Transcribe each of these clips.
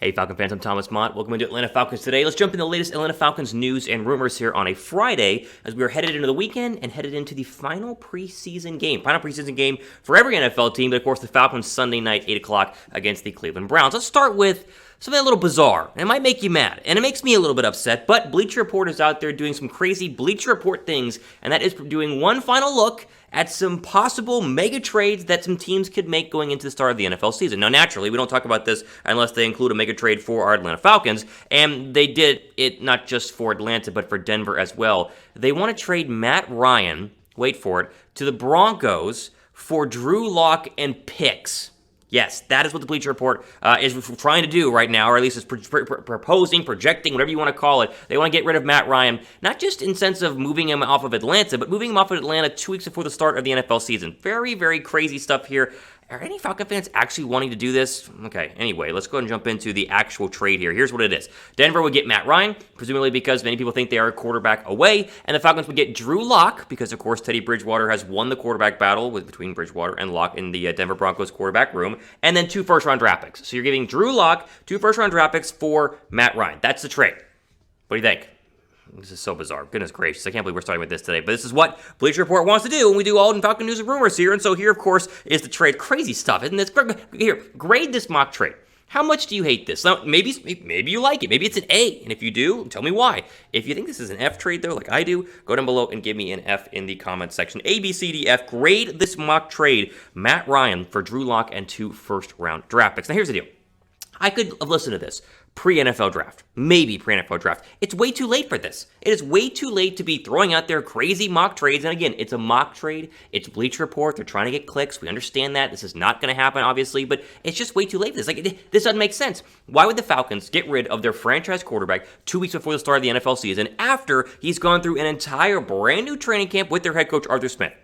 Hey Falcon fans, I'm Thomas Mott. Welcome to Atlanta Falcons Today. Let's jump into the latest Atlanta Falcons news and rumors here on a Friday as we are headed into the weekend and headed into the final preseason game. Final preseason game for every NFL team, but of course the Falcons Sunday night, 8 o'clock against the Cleveland Browns. Let's start with something a little bizarre, and it might make you mad, and it makes me a little bit upset, but Bleacher Report is out there doing some crazy Bleacher Report things, and that is doing one final look at some possible mega trades that some teams could make going into the start of the NFL season. Now, naturally, we don't talk about this unless they include a mega trade for our Atlanta Falcons, and they did it not just for Atlanta, but for Denver as well. They want to trade Matt Ryan, wait for it, to the Broncos for Drew Lock and picks. Yes, that is what the Bleacher Report is trying to do right now, or at least is proposing, projecting, whatever you want to call it. They want to get rid of Matt Ryan, not just in sense of moving him off of Atlanta, but moving him off of Atlanta 2 weeks before the start of the NFL season. Very, very crazy stuff here. Are any Falcon fans actually wanting to do this? Okay, anyway, let's go ahead and jump into the actual trade here. Here's what it is. Denver would get Matt Ryan, presumably because many people think they are a quarterback away, and the Falcons would get Drew Lock, because, of course, Teddy Bridgewater has won the quarterback battle between Bridgewater and Lock in the Denver Broncos quarterback room, and then 2 first-round draft picks. So you're giving Drew Lock 2 first-round draft picks for Matt Ryan. That's the trade. What do you think? This is so bizarre. Goodness gracious. I can't believe we're starting with this today. But this is what Bleacher Report wants to do when we do all in Falcon news and rumors here. And so here, of course, is the trade. Crazy stuff, isn't this? Here, grade this mock trade. How much do you hate this? Now, maybe you like it. Maybe it's an A. And if you do, tell me why. If you think this is an F trade, though, like I do, go down below and give me an F in the comments section. A, B, C, D, F. Grade this mock trade. Matt Ryan for Drew Lock and 2 first-round draft picks. Now, here's the deal. I could have listened to this pre-NFL draft, maybe pre-NFL draft. It's way too late for this. It is way too late to be throwing out there crazy mock trades. And again, it's a mock trade. It's Bleacher Report. They're trying to get clicks. We understand that. This is not going to happen, obviously, but it's just way too late for this. This doesn't make sense. Why would the Falcons get rid of their franchise quarterback 2 weeks before the start of the NFL season after he's gone through an entire brand new training camp with their head coach, Arthur Smith?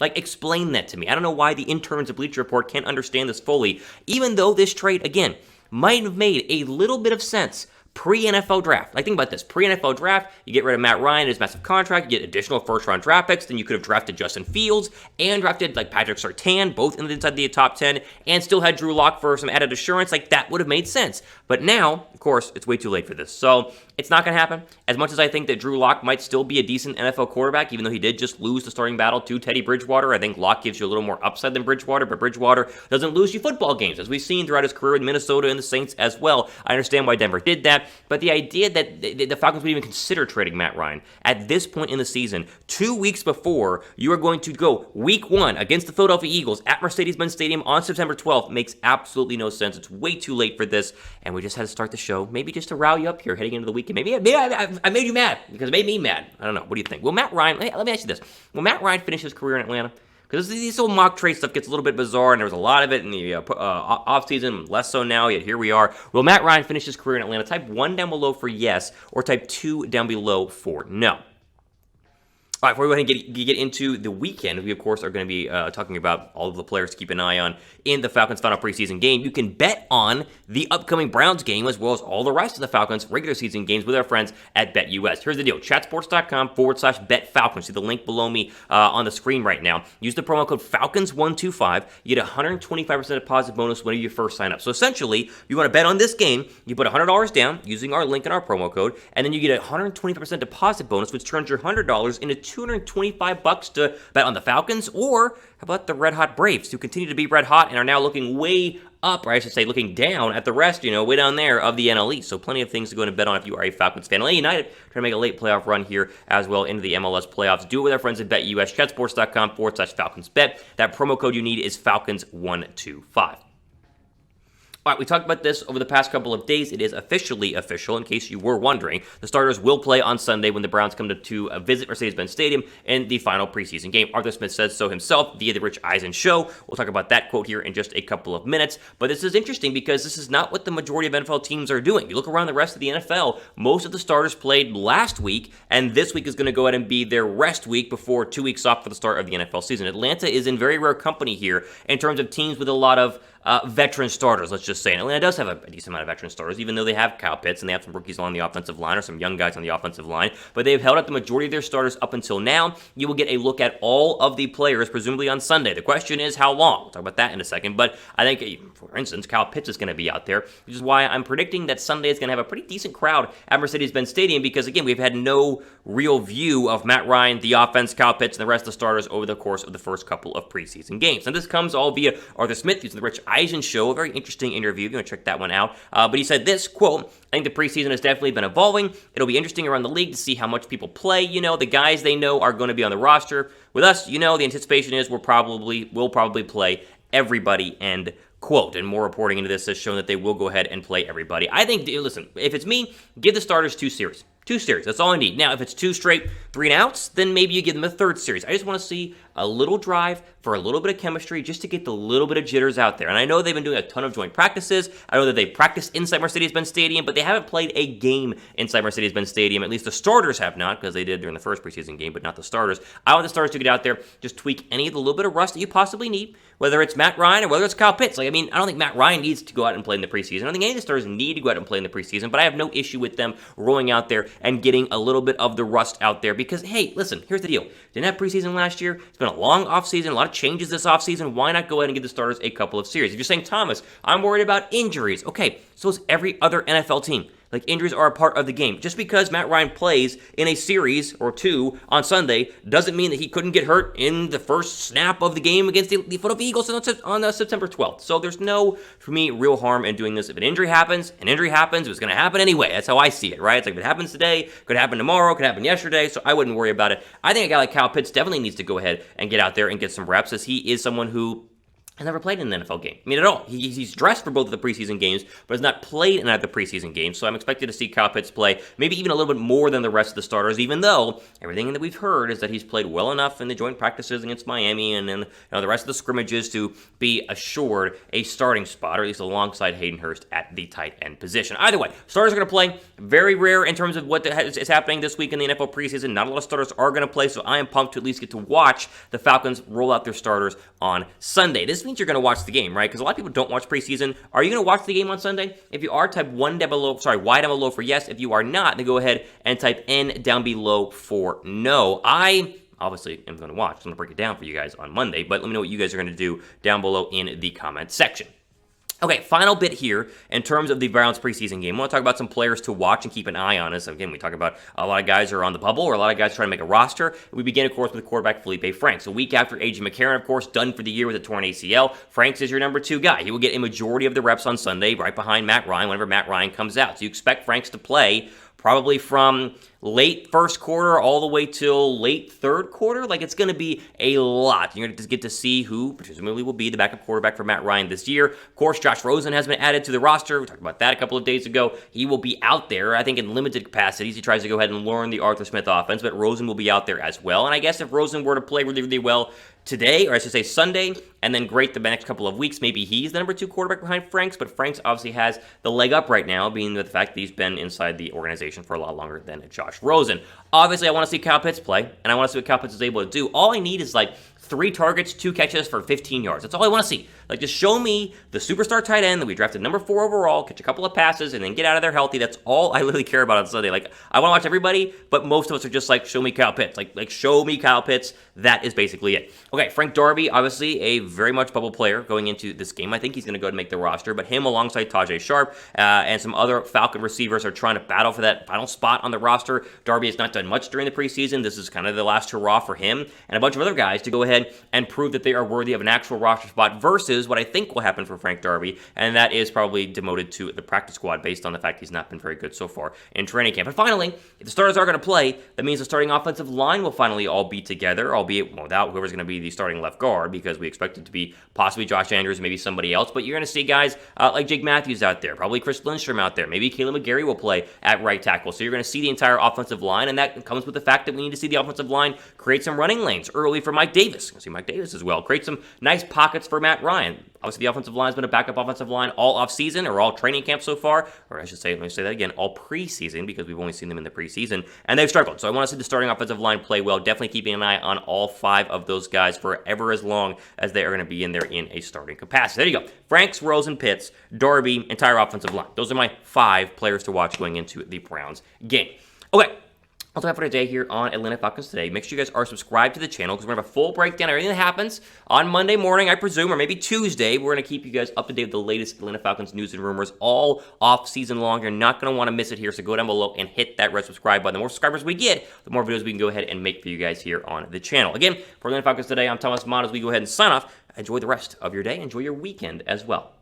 Explain that to me. I don't know why the interns at Bleacher Report can't understand this fully, even though this trade, again, might have made a little bit of sense pre-NFL draft. Think about this. Pre-NFL draft, you get rid of Matt Ryan, his massive contract, you get additional first-round draft picks, then you could have drafted Justin Fields and drafted Patrick Surtain, both inside the top 10, and still had Drew Lock for some added assurance. That would have made sense. But now, of course, it's way too late for this. So it's not going to happen. As much as I think that Drew Lock might still be a decent NFL quarterback, even though he did just lose the starting battle to Teddy Bridgewater, I think Lock gives you a little more upside than Bridgewater, but Bridgewater doesn't lose you football games, as we've seen throughout his career in Minnesota and the Saints as well. I understand why Denver did that, but the idea that the Falcons would even consider trading Matt Ryan at this point in the season, 2 weeks before you are going to go week 1 against the Philadelphia Eagles at Mercedes Benz Stadium on September 12th, makes absolutely no sense. It's way too late for this, and we just had to start the show, maybe just to rile you up here heading into the weekend. Maybe I made you mad, because it made me mad. I don't know. What do you think? Will Matt Ryan, let me ask you this. Will Matt Ryan finish his career in Atlanta? Because this whole mock trade stuff gets a little bit bizarre, and there was a lot of it in the offseason, less so now, yet here we are. Will Matt Ryan finish his career in Atlanta? Type 1 down below for yes, or type 2 down below for no. All right, before we go ahead and get into the weekend, we, of course, are going to be talking about all of the players to keep an eye on in the Falcons' final preseason game. You can bet on the upcoming Browns game, as well as all the rest of the Falcons' regular season games with our friends at BetUS. Here's the deal. chatsports.com/betfalcons. See the link below me on the screen right now. Use the promo code FALCONS125. You get a 125% deposit bonus whenever you first sign up. So essentially, you want to bet on this game, you put $100 down using our link in our promo code, and then you get a 125% deposit bonus, which turns your $100 into $225 to bet on the Falcons, or how about the Red Hot Braves, who continue to be red hot and are now looking way up, or I should say looking down at the rest, way down there of the NL East. So plenty of things to go and bet on if you are a Falcons fan. Atlanta United trying to make a late playoff run here as well into the MLS playoffs. Do it with our friends at BetUS, chatsports.com/FalconsBet. That promo code you need is Falcons125. All right, we talked about this over the past couple of days. It is officially official, in case you were wondering. The starters will play on Sunday when the Browns come to visit Mercedes Benz Stadium in the final preseason game. Arthur Smith says so himself via the Rich Eisen show. We'll talk about that quote here in just a couple of minutes. But this is interesting because this is not what the majority of NFL teams are doing. You look around the rest of the NFL, most of the starters played last week, and this week is going to go ahead and be their rest week before 2 weeks off for the start of the NFL season. Atlanta is in very rare company here in terms of teams with a lot of veteran starters, let's just say. And Atlanta does have a decent amount of veteran starters, even though they have Kyle Pitts and they have some rookies on the offensive line or some young guys on the offensive line. But they've held up the majority of their starters up until now. You will get a look at all of the players, presumably on Sunday. The question is how long. We'll talk about that in a second. But I think, for instance, Kyle Pitts is going to be out there, which is why I'm predicting that Sunday is going to have a pretty decent crowd at Mercedes Benz Stadium because, again, we've had no real view of Matt Ryan, the offense, Kyle Pitts, and the rest of the starters over the course of the first couple of preseason games. And this comes all via Arthur Smith using the Rich Eisen show, a very interesting interview. If you want to check that one out. But he said this, quote, I think the preseason has definitely been evolving. It'll be interesting around the league to see how much people play. You know, the guys they know are going to be on the roster. With us, you know, the anticipation is we'll probably play everybody, end quote. And more reporting into this has shown that they will go ahead and play everybody. I think, listen, if it's me, give the starters 2 series. 2 series, that's all I need. Now, if it's 2 straight 3-and-outs, then maybe you give them a 3rd series. I just want to see a little drive for a little bit of chemistry just to get the little bit of jitters out there. And I know they've been doing a ton of joint practices. I know that they practice inside Mercedes Benz Stadium, but they haven't played a game inside Mercedes Benz Stadium. At least the starters have not, because they did during the first preseason game, but not the starters. I want the starters to get out there, just tweak any of the little bit of rust that you possibly need, whether it's Matt Ryan or whether it's Kyle Pitts. I don't think Matt Ryan needs to go out and play in the preseason. I don't think any of the starters need to go out and play in the preseason, but I have no issue with them rolling out there and getting a little bit of the rust out there because, hey, listen, here's the deal. Didn't have preseason last year. It's been a long offseason, a lot of changes this offseason. Why not go ahead and give the starters a couple of series? If you're saying, Thomas, I'm worried about injuries. Okay, so is every other NFL team. Like, injuries are a part of the game. Just because Matt Ryan plays in a series or 2 on Sunday doesn't mean that he couldn't get hurt in the first snap of the game against the Philadelphia Eagles on September 12th. So there's no, for me, real harm in doing this. If an injury happens, it was going to happen anyway. That's how I see it, right? It's like if it happens today, could happen tomorrow, could happen yesterday, so I wouldn't worry about it. I think a guy like Kyle Pitts definitely needs to go ahead and get out there and get some reps, as he is someone who has never played in an NFL game. At all. He's dressed for both of the preseason games, but has not played in either of the preseason games. So I'm expected to see Kyle Pitts play maybe even a little bit more than the rest of the starters, even though everything that we've heard is that he's played well enough in the joint practices against Miami and then the rest of the scrimmages to be assured a starting spot, or at least alongside Hayden Hurst at the tight end position. Either way, starters are going to play. Very rare in terms of what is happening this week in the NFL preseason. Not a lot of starters are going to play, so I am pumped to at least get to watch the Falcons roll out their starters on Sunday. This means you're going to watch the game, right? Because a lot of people don't watch preseason. Are you going to watch the game on Sunday? If you are, type Y down below for yes. If you are not, then go ahead and type N down below for no. I obviously am going to watch. I'm going to break it down for you guys on Monday, but let me know what you guys are going to do down below in the comment section. Okay, final bit here in terms of the Browns preseason game. I want to talk about some players to watch and keep an eye on. As again, we talk about a lot of guys are on the bubble or a lot of guys trying to make a roster. We begin, of course, with quarterback Felipe Franks. A week after A.J. McCarron, of course, done for the year with a torn ACL, Franks is your number 2 guy. He will get a majority of the reps on Sunday right behind Matt Ryan whenever Matt Ryan comes out. So you expect Franks to play probably from late first quarter all the way till late third quarter. Like, it's going to be a lot. You're going to get to see who presumably will be the backup quarterback for Matt Ryan this year. Of course, Josh Rosen has been added to the roster. We talked about that a couple of days ago. He will be out there, I think, in limited capacities. He tries to go ahead and learn the Arthur Smith offense, but Rosen will be out there as well. And I guess if Rosen were to play really, really well today, or I should say Sunday, and then great the next couple of weeks, maybe he's the number 2 quarterback behind Franks, but Franks obviously has the leg up right now, being the fact that he's been inside the organization for a lot longer than Josh Rosen. Obviously, I want to see Kyle Pitts play, and I want to see what Kyle Pitts is able to do. All I need is like 3 targets, 2 catches for 15 yards. That's all I want to see. Like, just show me the superstar tight end that we drafted number 4 overall, catch a couple of passes, and then get out of there healthy. That's all I literally care about on Sunday. Like, I want to watch everybody, but most of us are just like, show me Kyle Pitts. Like show me Kyle Pitts. That is basically it. Okay, Frank Darby, obviously a very much bubble player going into this game. I think he's going to go ahead and make the roster, but him alongside Tajay Sharp and some other Falcon receivers are trying to battle for that final spot on the roster. Darby has not done much during the preseason. This is kind of the last hurrah for him and a bunch of other guys to go ahead and prove that they are worthy of an actual roster spot versus what I think will happen for Frank Darby, and that is probably demoted to the practice squad based on the fact he's not been very good so far in training camp. And finally, if the starters are going to play, that means the starting offensive line will finally all be together, albeit without whoever's going to be the starting left guard, because we expect it to be possibly Josh Andrews, maybe somebody else, but you're going to see guys like Jake Matthews out there, probably Chris Lindstrom out there, maybe Caleb McGarry will play at right tackle, so you're going to see the entire offensive line, and that comes with the fact that we need to see the offensive line create some running lanes early for Mike Davis. Davis. I see Mike Davis as well. Create some nice pockets for Matt Ryan. Obviously, the offensive line's been a backup offensive line all offseason, or all training camp so far, or I should say, let me say that again, all preseason, because we've only seen them in the preseason, and they've struggled. So I want to see the starting offensive line play well. Definitely keeping an eye on all 5 of those guys forever as long as they are going to be in there in a starting capacity. There you go. Franks, Rosen, Pitts, Darby, entire offensive line. Those are my 5 players to watch going into the Browns game. Okay. That's all I have for today here on Atlanta Falcons Today. Make sure you guys are subscribed to the channel because we're going to have a full breakdown of everything that happens on Monday morning, I presume, or maybe Tuesday. We're going to keep you guys up to date with the latest Atlanta Falcons news and rumors all off-season long. You're not going to want to miss it here, so go down below and hit that red subscribe button. The more subscribers we get, the more videos we can go ahead and make for you guys here on the channel. Again, for Atlanta Falcons Today, I'm Thomas Mott. As we go ahead and sign off, enjoy the rest of your day. Enjoy your weekend as well.